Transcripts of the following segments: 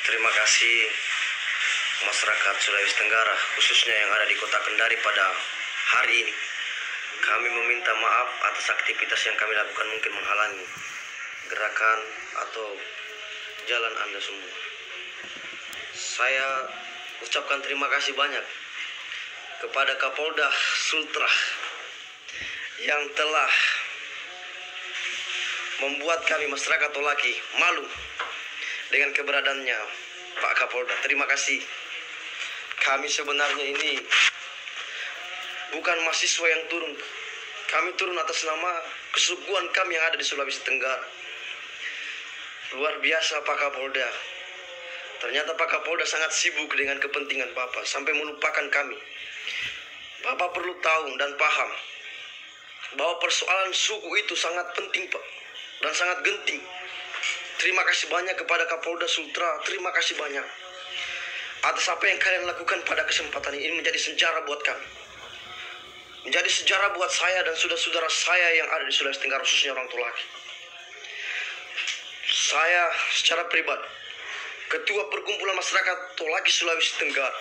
Terima kasih masyarakat Sulawesi Tenggara, khususnya yang ada di kota Kendari pada hari ini. Kami meminta maaf atas aktivitas yang kami lakukan mungkin menghalangi gerakan atau jalan Anda semua. Saya ucapkan terima kasih banyak kepada Kapolda Sultra yang telah membuat kami masyarakat Tolaki malu dengan keberadaannya Pak Kapolda. Terima kasih. Kami sebenarnya ini bukan mahasiswa yang turun. Kami turun atas nama kesukuan kami yang ada di Sulawesi Tenggara. Luar biasa Pak Kapolda. Ternyata Pak Kapolda sangat sibuk dengan kepentingan Bapak sampai melupakan kami. Bapak perlu tahu dan paham bahwa persoalan suku itu sangat penting Pak, dan sangat genting. Terima kasih banyak kepada Kapolda Sultra. Terima kasih banyak atas apa yang kalian lakukan pada kesempatan ini. Menjadi sejarah buat kami, menjadi sejarah buat saya dan saudara-saudara saya yang ada di Sulawesi Tenggara, khususnya orang Tolaki. Saya secara pribadi, Ketua Perkumpulan Masyarakat Tolaki Sulawesi Tenggara,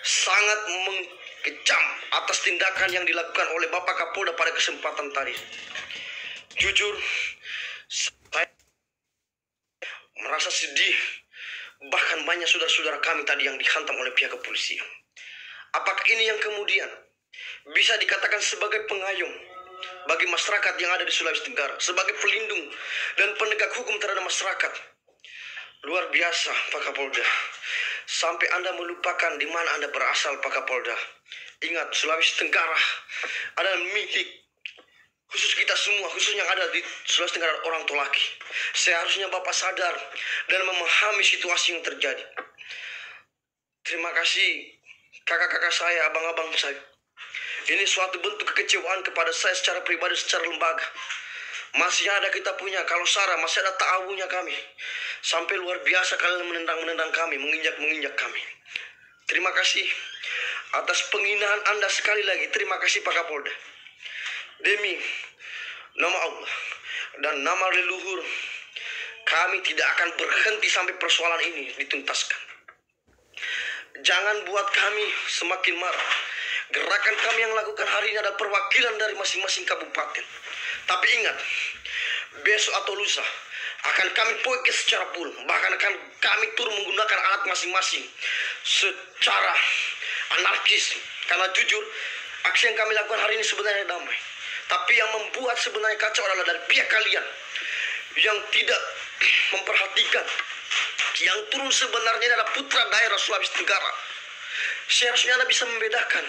sangat mengecam atas tindakan yang dilakukan oleh Bapak Kapolda pada kesempatan tadi. Jujur, saya merasa sedih. Bahkan banyak saudara-saudara kami tadi yang dihantam oleh pihak kepolisian. Apakah ini yang kemudian bisa dikatakan sebagai pengayom bagi masyarakat yang ada di Sulawesi Tenggara, sebagai pelindung dan penegak hukum terhadap masyarakat? Luar biasa Pak Kapolda. Sampai Anda melupakan di mana Anda berasal Pak Kapolda. Ingat, Sulawesi Tenggara adalah milik khusus kita semua, khususnya yang ada di Sulawesi Tenggara orang Tolaki. Seharusnya Bapak sadar dan memahami situasi yang terjadi. Terima kasih kakak-kakak saya, abang-abang saya. Ini suatu bentuk kekecewaan kepada saya secara pribadi, secara lembaga. Masih ada kita punya, kalau Sarah masih ada ta'awunya kami. Sampai luar biasa kalian menendang kami, menginjak kami. Terima kasih atas penghinaan Anda sekali lagi. Terima kasih Pak Kapolda. Demi nama Allah dan nama leluhur, kami tidak akan berhenti sampai persoalan ini dituntaskan. Jangan buat kami semakin marah. Gerakan kami yang lakukan hari ini adalah perwakilan dari masing-masing kabupaten. Tapi ingat, besok atau lusa akan kami poike secara full. Bahkan akan kami turun menggunakan alat masing-masing secara anarkis. Karena jujur, aksi yang kami lakukan hari ini sebenarnya damai. Tapi yang membuat sebenarnya kacau adalah dari pihak kalian yang tidak memperhatikan. Yang turun sebenarnya adalah putra daerah Sulawesi Tenggara. Seharusnya Anda bisa membedakan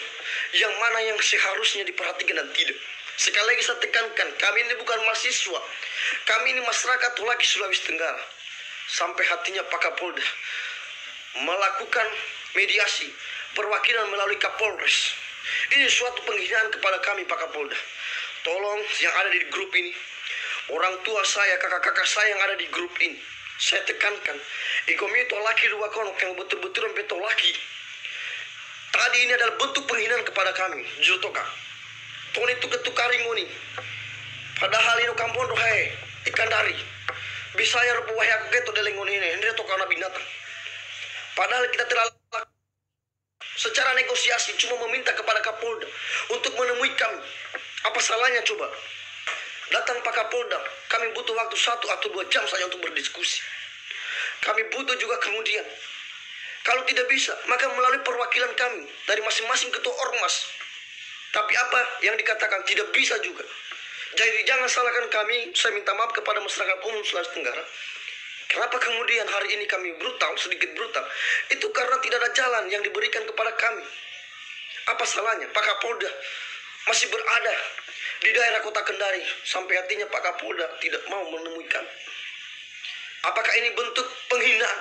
yang mana yang seharusnya diperhatikan dan tidak. Sekali lagi saya tekankan, kami ini bukan mahasiswa. Kami ini masyarakat Tolaki Sulawesi Tenggara. Sampai hatinya Pak Kapolda melakukan mediasi perwakilan melalui Kapolres. Ini suatu penghinaan kepada kami Pak Kapolda. Tolong yang ada di grup ini, orang tua saya, kakak-kakak saya yang ada di grup ini, saya tekankan, ikomi Tolaki dua konok yang betul-betul sampai Tolaki. Tadi ini adalah bentuk penghinaan kepada kami. Jutoka Tony itu ketukari ngoni. Padahal ini kampung dohai ikan dari. Bisa ya rupa wahai aku keto delengoni ini. Ini itu karena binatang. Padahal kita telah secara negosiasi cuma meminta kepada Kapolda untuk menemui kami. Apa salahnya coba? Datang Pak Kapolda. Kami butuh waktu 1 atau 2 jam saja untuk berdiskusi. Kami butuh juga kemudian, kalau tidak bisa, maka melalui perwakilan kami dari masing-masing ketua ormas. Tapi apa yang dikatakan tidak bisa juga. Jadi jangan salahkan kami. Saya minta maaf kepada masyarakat umum Sulawesi Tenggara. Kenapa kemudian hari ini kami brutal, sedikit brutal? Itu karena tidak ada jalan yang diberikan kepada kami. Apa salahnya Pak Kapolda masih berada di daerah kota Kendari. Sampai hatinya Pak Kapolda tidak mau menemui kami. Apakah ini bentuk penghinaan?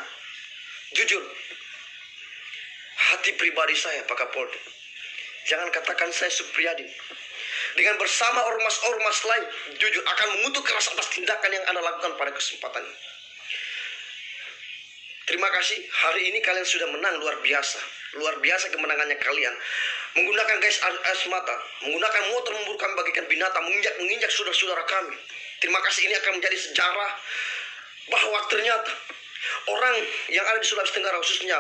Jujur, hati pribadi saya Pak Kapolda, jangan katakan saya Supriyadi, dengan bersama ormas-ormas lain, jujur akan mengutuk keras atas tindakan yang Anda lakukan pada kesempatan ini. Terima kasih, hari ini kalian sudah menang luar biasa. Luar biasa kemenangannya kalian. Menggunakan gas air mata, menggunakan motor memburu kami bagikan binatang, menginjak saudara-saudara kami. Terima kasih, ini akan menjadi sejarah bahwa ternyata orang yang ada di Sulawesi Tenggara, khususnya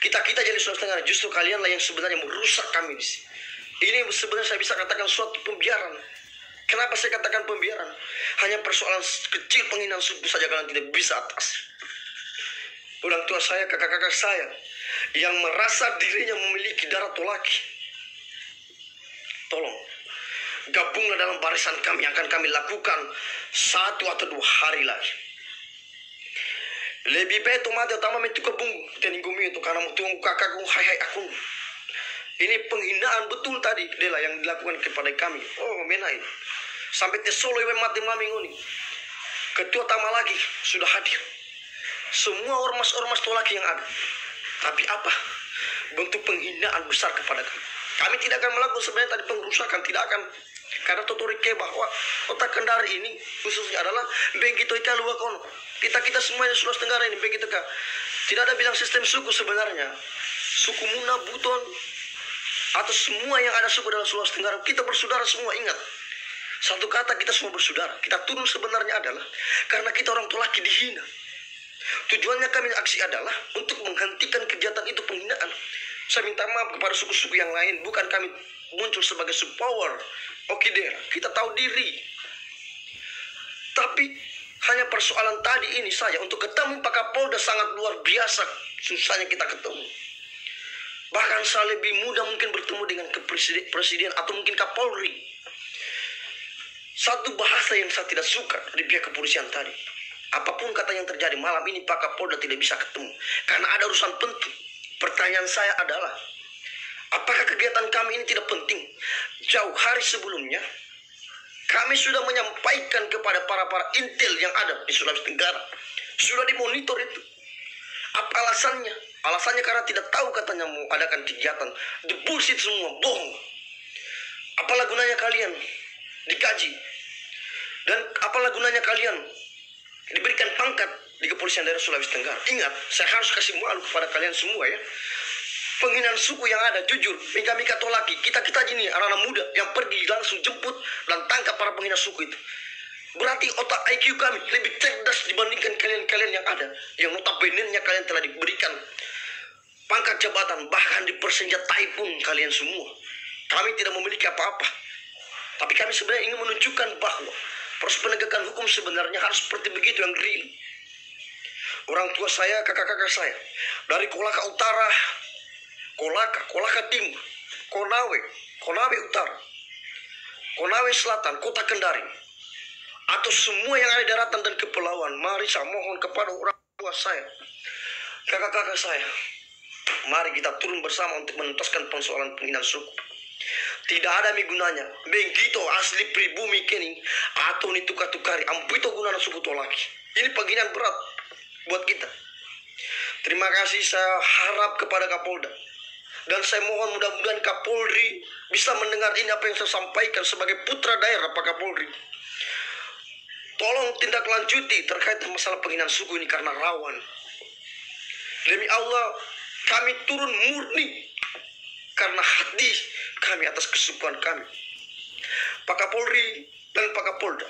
kita jadi Sulawesi Tenggara, justru kalianlah yang sebenarnya merusak kami di sini. Ini sebenarnya saya bisa katakan suatu pembiaran. Kenapa saya katakan pembiaran? Hanya persoalan kecil penghinaan suku saja kalian tidak bisa atas. Orang tua saya, kakak-kakak saya yang merasa dirinya memiliki darah Tolaki, tolong gabunglah dalam barisan kami yang akan kami lakukan 1 atau 2 hari lagi. Lebih baik mati utama itu kebung teningumi itu karena tunggu kakakku hai aku. Ini penghinaan betul tadi Dela yang dilakukan kepada kami. Oh menai sampai te Solo yang mati mami ini. Ketua Tama lagi sudah hadir. Semua ormas-ormas Tolaki yang ada. Tapi apa? Bentuk penghinaan besar kepada kami. Kami tidak akan melakukan sebenarnya tadi pengerusakan, tidak akan. Karena tuturike bahwa kota Kendari ini khususnya adalah begitu ika luar kono. Kita semuanya Sulawesi Tenggara ini begitu kak. Tidak ada bilang sistem suku sebenarnya. Suku Muna, Buton, atau semua yang ada suku dalam Sulawesi Tenggara, kita bersaudara semua, ingat. Satu kata, kita semua bersaudara. Kita turun sebenarnya adalah karena kita orang Tolaki dihina. Tujuannya kami aksi adalah untuk menghentikan kegiatan itu, penghinaan. Saya minta maaf kepada suku-suku yang lain, bukan kami muncul sebagai subpower. Oke deh, kita tahu diri. Tapi hanya persoalan tadi ini saja, untuk ketemu Pak Kapolda sangat luar biasa susahnya kita ketemu. Bahkan saya lebih mudah mungkin bertemu dengan presiden atau mungkin Kapolri. Satu bahasa yang saya tidak suka di pihak kepolisian tadi. Apapun kata yang terjadi malam ini Pak Kapolda tidak bisa ketemu karena ada urusan penting. Pertanyaan saya adalah, apakah kegiatan kami ini tidak penting? Jauh hari sebelumnya kami sudah menyampaikan kepada para intel yang ada di Sulawesi Tenggara. Sudah dimonitor itu. Apa alasannya? Alasannya karena tidak tahu katanya mau adakan kegiatan. The bullshit semua, bohong. Apalah gunanya kalian dikaji? Dan apalah gunanya kalian diberikan pangkat di kepolisian daerah Sulawesi Tenggara? Ingat, saya harus kasih malu kepada kalian semua ya. Penghinaan suku yang ada, jujur, Mika Tolaki, kita ini anak-anak muda yang pergi langsung jemput dan tangkap para penghina suku itu. Berarti otak IQ kami lebih cerdas dibandingkan kalian-kalian yang ada, yang notabene-nya kalian telah diberikan pangkat jabatan, bahkan dipersenjatai pun kalian semua. Kami tidak memiliki apa-apa. Tapi kami sebenarnya ingin menunjukkan bahwa proses penegakan hukum sebenarnya harus seperti begitu, yang real. Orang tua saya, kakak-kakak saya, dari Kolaka Utara, Kolaka Timur, Konawe Utara, Konawe Selatan, Kota Kendari, atau semua yang ada di daratan dan kepulauan, mari saya mohon kepada orang tua saya, kakak-kakak saya, mari kita turun bersama untuk menuntaskan persoalan penghinaan suku. Tidak ada gunanya begitu asli pribumi kini atau nitukari ampito gunanya suku Tolaki. Ini penghinaan berat buat kita. Terima kasih, saya harap kepada Kapolda. Dan saya mohon mudah-mudahan Kapolri bisa mendengar ini apa yang saya sampaikan sebagai putra daerah Pak Kapolri. Tolong tindak lanjuti terkait masalah penghinaan suku ini karena rawan. Demi Allah, kami turun murni karena hati kami atas kesukuan kami. Pak Kapolri dan Pak Kapolda.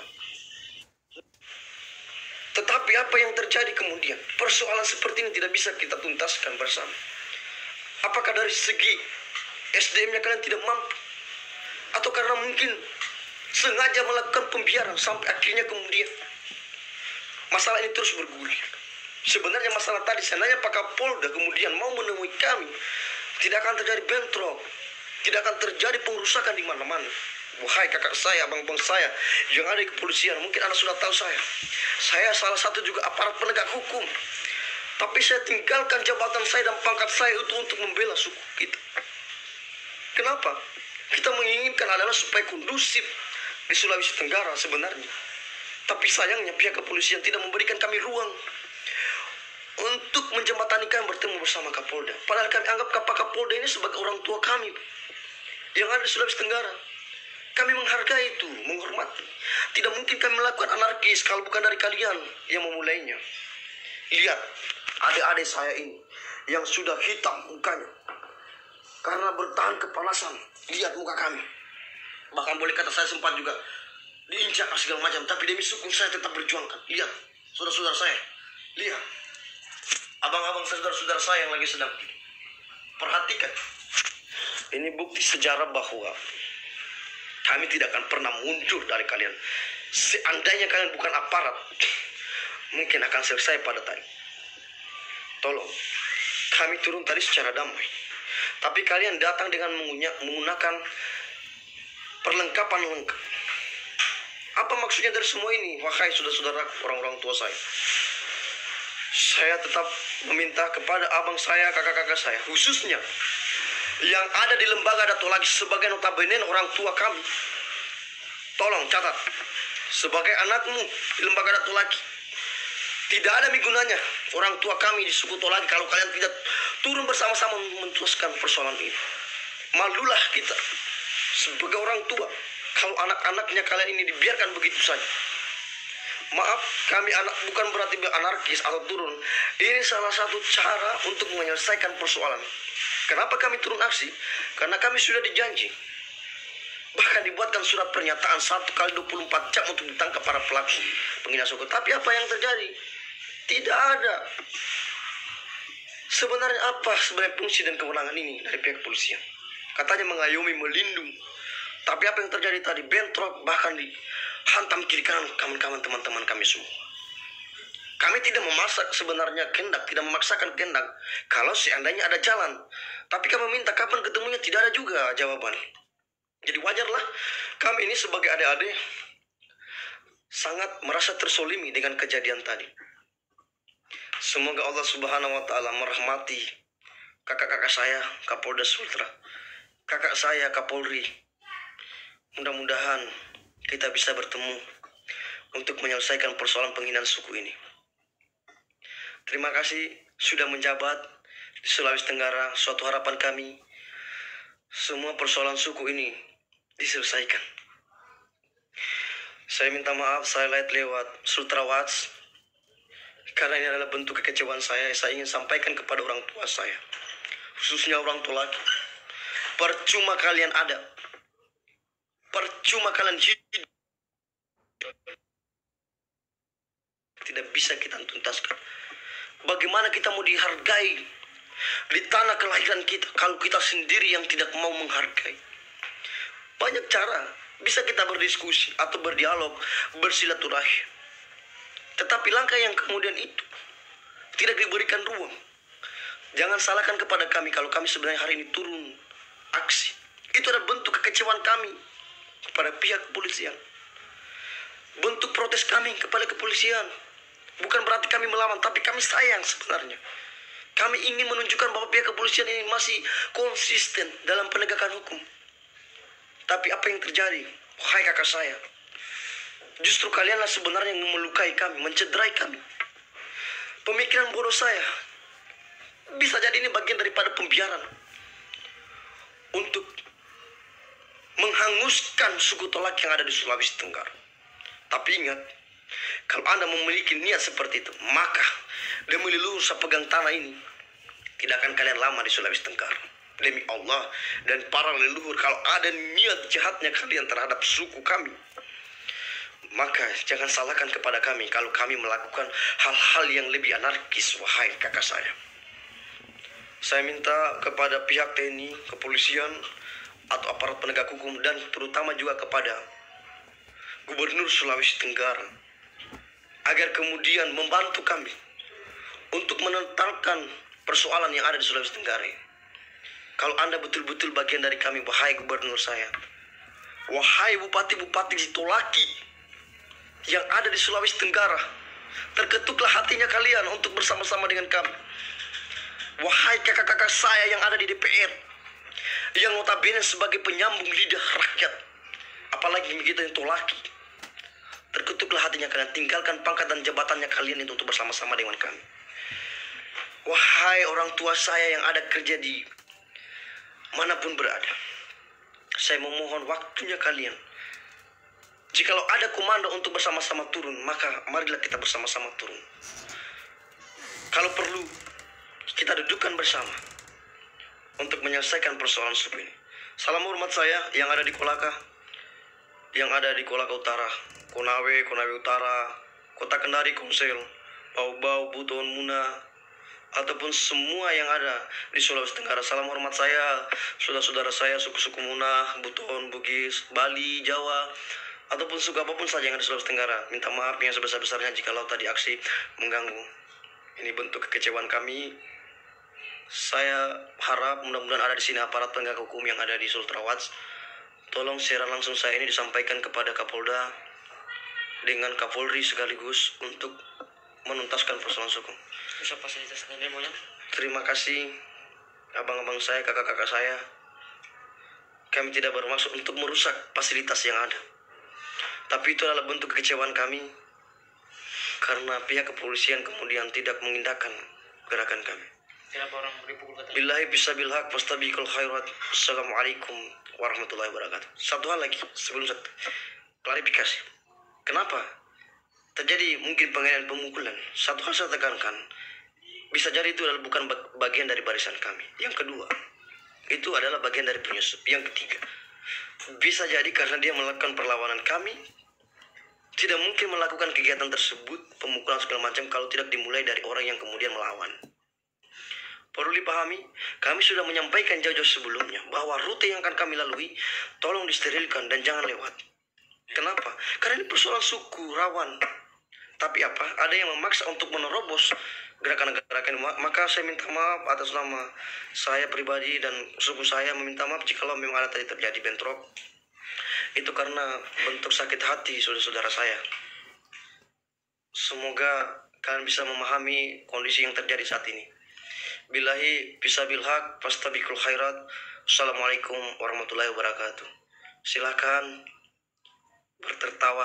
Tetapi apa yang terjadi kemudian? Persoalan seperti ini tidak bisa kita tuntaskan bersama. Apakah dari segi SDM-nya kalian tidak mampu? Atau karena mungkin sengaja melakukan pembiaran sampai akhirnya kemudian masalah ini terus bergulir. Sebenarnya masalah tadi, seandainya Pak Kapolda kemudian mau menemui kami, tidak akan terjadi bentrok, tidak akan terjadi pengerusakan di mana-mana. Wahai kakak saya, abang-abang saya yang ada di kepolisian, mungkin Anda sudah tahu saya. Saya salah satu juga aparat penegak hukum. Tapi saya tinggalkan jabatan saya dan pangkat saya itu untuk membela suku kita. Kenapa? Kita menginginkan adalah supaya kondusif di Sulawesi Tenggara sebenarnya. Tapi sayangnya pihak kepolisian tidak memberikan kami ruang untuk menjembatani kami bertemu bersama Kapolda. Padahal kami anggap Pak Kapolda ini sebagai orang tua kami yang ada di Sulawesi Tenggara. Kami menghargai itu, menghormati. Tidak mungkin kami melakukan anarkis kalau bukan dari kalian yang memulainya. Lihat, adik-adik saya ini yang sudah hitam mukanya karena bertahan kepanasan. Lihat muka kami. Bahkan boleh kata saya sempat juga diinjak segala macam, tapi demi suku saya tetap berjuangkan. Lihat, saudara-saudara saya. Lihat. abang-abang saudara-saudara saya yang lagi sedang perhatikan. Ini bukti sejarah bahwa kami tidak akan pernah mundur dari kalian. Seandainya kalian bukan aparat, mungkin akan selesai pada tadi. Tolong, kami turun tadi secara damai. Tapi kalian datang dengan menggunakan perlengkapan lengkap. Apa maksudnya dari semua ini? Wahai saudara-saudara, orang-orang tua saya. Saya tetap meminta kepada abang saya, kakak-kakak saya, khususnya yang ada di lembaga Dato Laki sebagai notabene orang tua kami. Tolong catat, sebagai anakmu di lembaga Dato Laki, tidak ada gunanya orang tua kami di suku Tolaki kalau kalian tidak turun bersama-sama menuntaskan persoalan ini. Malulah kita sebagai orang tua kalau anak-anaknya kalian ini dibiarkan begitu saja. Maaf, kami anak bukan berarti anarkis atau turun. Ini salah satu cara untuk menyelesaikan persoalan. Kenapa kami turun aksi? Karena kami sudah dijanji. Bahkan dibuatkan surat pernyataan 1x24 jam untuk ditangkap para pelaku penghina suku. Tapi apa yang terjadi? Tidak ada. Sebenarnya apa sebenarnya fungsi dan kewenangan ini dari pihak kepolisian? Katanya mengayomi, melindung. Tapi apa yang terjadi tadi? Bentrok, bahkan dihantam kiri kanan kawan-kawan teman-teman kami semua. Kami tidak memaksa sebenarnya kehendak, tidak memaksakan kehendak kalau seandainya ada jalan. Tapi kami minta kapan ketemunya, tidak ada juga jawaban. Jadi wajarlah kami ini sebagai adik-adik sangat merasa tersolimi dengan kejadian tadi. Semoga Allah Subhanahu wa Ta'ala merahmati kakak-kakak saya, Kapolda Sultra, kakak saya, Kapolri. Mudah-mudahan kita bisa bertemu untuk menyelesaikan persoalan penghinaan suku ini. Terima kasih sudah menjabat di Sulawesi Tenggara. Suatu harapan kami, semua persoalan suku ini diselesaikan. Saya minta maaf, saya lihat lewat Sultra Watch, karena ini adalah bentuk kekecewaan saya. Saya ingin sampaikan kepada orang tua saya, khususnya orang tua laki. Percuma kalian ada, percuma kalian hidup, tidak bisa kita tuntaskan. Bagaimana kita mau dihargai di tanah kelahiran kita kalau kita sendiri yang tidak mau menghargai? Banyak cara bisa kita berdiskusi atau berdialog, bersilaturahmi. Tetapi langkah yang kemudian itu tidak diberikan ruang. Jangan salahkan kepada kami kalau kami sebenarnya hari ini turun aksi. Itu adalah bentuk kekecewaan kami kepada pihak kepolisian. Bentuk protes kami kepada kepolisian. Bukan berarti kami melawan, tapi kami sayang sebenarnya. Kami ingin menunjukkan bahwa pihak kepolisian ini masih konsisten dalam penegakan hukum. Tapi apa yang terjadi? Wahai kakak saya, justru kalianlah sebenarnya yang melukai kami, mencederai kami. Pemikiran bodoh saya bisa jadi ini bagian daripada pembiaran untuk menghanguskan suku Tolak yang ada di Sulawesi Tenggara. Tapi ingat, kalau Anda memiliki niat seperti itu, maka demi leluhur saya pegang tanah ini, tidak akan kalian lama di Sulawesi Tenggara. Demi Allah dan para leluhur, kalau ada niat jahatnya kalian terhadap suku kami, maka jangan salahkan kepada kami kalau kami melakukan hal-hal yang lebih anarkis, wahai kakak saya. Saya minta kepada pihak TNI, kepolisian, atau aparat penegak hukum, dan terutama juga kepada Gubernur Sulawesi Tenggara, agar kemudian membantu kami untuk menentalkan persoalan yang ada di Sulawesi Tenggara. Kalau Anda betul-betul bagian dari kami, wahai gubernur saya, wahai bupati-bupati di Tolaki yang ada di Sulawesi Tenggara, terketuklah hatinya kalian untuk bersama-sama dengan kami. Wahai kakak-kakak saya yang ada di DPR, yang notabene sebagai penyambung lidah rakyat, apalagi kita yang Tolaki, terketuklah hatinya kalian, tinggalkan pangkat dan jabatannya kalian itu untuk bersama-sama dengan kami. Wahai orang tua saya yang ada kerja di manapun berada, saya memohon waktunya kalian. Jikalau ada komando untuk bersama-sama turun, maka marilah kita bersama-sama turun. Kalau perlu, kita dudukkan bersama untuk menyelesaikan persoalan suku ini. Salam hormat saya yang ada di Kolaka, yang ada di Kolaka Utara, Konawe, Konawe Utara, Kota Kendari, Komsel, Bau-Bau, Buton, Muna, ataupun semua yang ada di Sulawesi Tenggara. Salam hormat saya, saudara-saudara saya, suku-suku Munah, Buton, Bugis, Bali, Jawa, ataupun suku apapun saja yang ada di Sulawesi Tenggara. Minta maaf yang sebesar-besarnya jikalau tadi aksi mengganggu. Ini bentuk kekecewaan kami. Saya harap mudah-mudahan ada di sini aparat penegak hukum yang ada di Sultrawats. Tolong secara langsung saya ini disampaikan kepada Kapolda dengan Kapolri sekaligus untuk menuntaskan persoalan hukum. Bisa fasilitas demonya. Terima kasih abang-abang saya, kakak-kakak saya. Kami tidak bermaksud untuk merusak fasilitas yang ada. Tapi itu adalah bentuk kekecewaan kami karena pihak kepolisian kemudian tidak mengindahkan gerakan kami. Kenapa orang dipukul katanya? Billahi bisabilhaq fastabiqul khairat. Assalamualaikum warahmatullahi wabarakatuh. Satu hal lagi sebelum saya klarifikasi. Kenapa terjadi mungkin penganiayaan pemukulan? Satu hal saya tekankan, bisa jadi itu adalah bukan bagian dari barisan kami. Yang kedua, itu adalah bagian dari penyusup. Yang ketiga, bisa jadi karena dia melakukan perlawanan, kami tidak mungkin melakukan kegiatan tersebut, pemukulan segala macam, kalau tidak dimulai dari orang yang kemudian melawan. Perlu dipahami, kami sudah menyampaikan jauh-jauh sebelumnya bahwa rute yang akan kami lalui tolong disterilkan dan jangan lewat. Kenapa? Karena ini persoalan suku rawan. Tapi apa? Ada yang memaksa untuk menerobos gerakan-gerakan. Maka saya minta maaf atas nama saya pribadi dan suku saya, meminta maaf jikalau memang ada tadi terjadi bentrok. Itu karena bentuk sakit hati saudara-saudara saya. Semoga kalian bisa memahami kondisi yang terjadi saat ini. Billahi bisabilhaq fastabiqul khairat. Assalamualaikum warahmatullahi wabarakatuh. Silakan bertertawa.